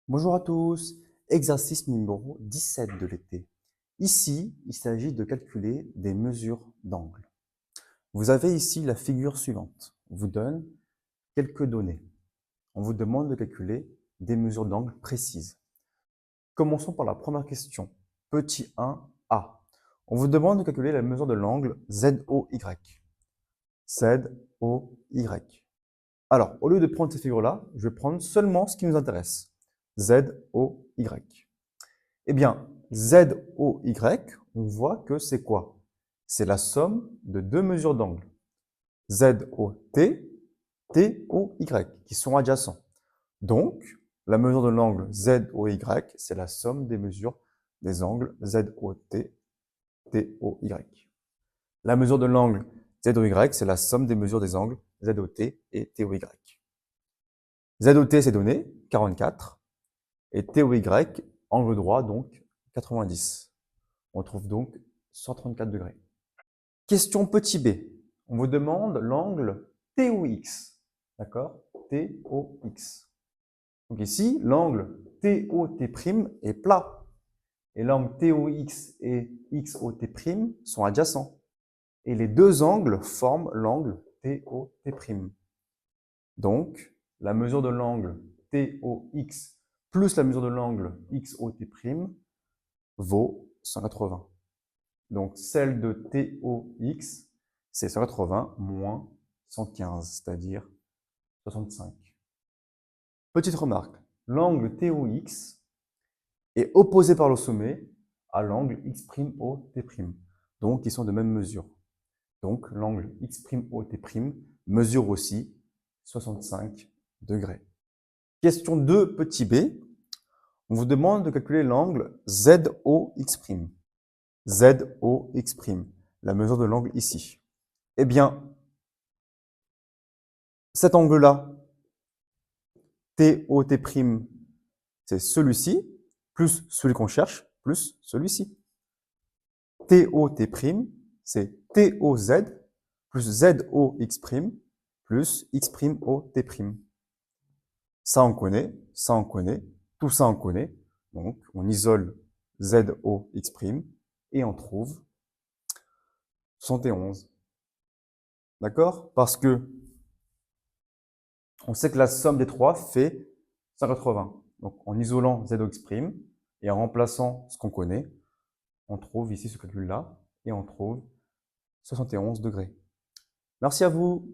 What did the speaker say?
Bonjour à tous, exercice numéro 17 de l'été. Ici, il s'agit de calculer des mesures d'angle. Vous avez ici la figure suivante. On vous donne quelques données. On vous demande de calculer des mesures d'angle précises. Commençons par la première question. Petit 1a. On vous demande de calculer la mesure de l'angle ZOY. ZOY. Alors, au lieu de prendre ces figures-là, je vais prendre seulement ce qui nous intéresse. ZOY. Eh bien, ZOY, on voit que c'est quoi? C'est la somme de deux mesures d'angle. ZOT, TOY, qui sont adjacents. Donc, la mesure de l'angle ZOY, c'est la somme des mesures des angles ZOT, TOY. La mesure de l'angle ZOY, c'est la somme des mesures des angles ZOT et TOY. ZOT, c'est donné, 44, et TOY, angle droit, donc 90. On trouve donc 134 degrés. Question petit b. On vous demande l'angle TOX. D'accord? TOX. Donc ici, l'angle TOT' est plat. Et l'angle TOX et XOT' sont adjacents. Et les deux angles forment l'angle TOT'. Donc, la mesure de l'angle TOX plus la mesure de l'angle XOT' vaut 180. Donc, celle de TOX, c'est 180 moins 115, c'est-à-dire 65. Petite remarque, l'angle TOX est opposé par le sommet à l'angle X'OT'. Donc, ils sont de même mesure. Donc, l'angle X'OT' mesure aussi 65 degrés. Question 2, petit b. On vous demande de calculer l'angle ZOX'. ZOX', la mesure de l'angle ici. Eh bien, cet angle-là, TOT', c'est celui-ci, plus celui qu'on cherche, plus celui-ci. TOT', c'est TOZ, plus ZOX', plus X'OT'. Ça, on connaît, ça, on connaît, tout ça, on connaît. Donc, on isole ZOX' et on trouve 71. D'accord? Parce que on sait que la somme des trois fait 180. Donc, en isolant ZOX' et en remplaçant ce qu'on connaît, on trouve ici ce calcul-là et on trouve 71 degrés. Merci à vous.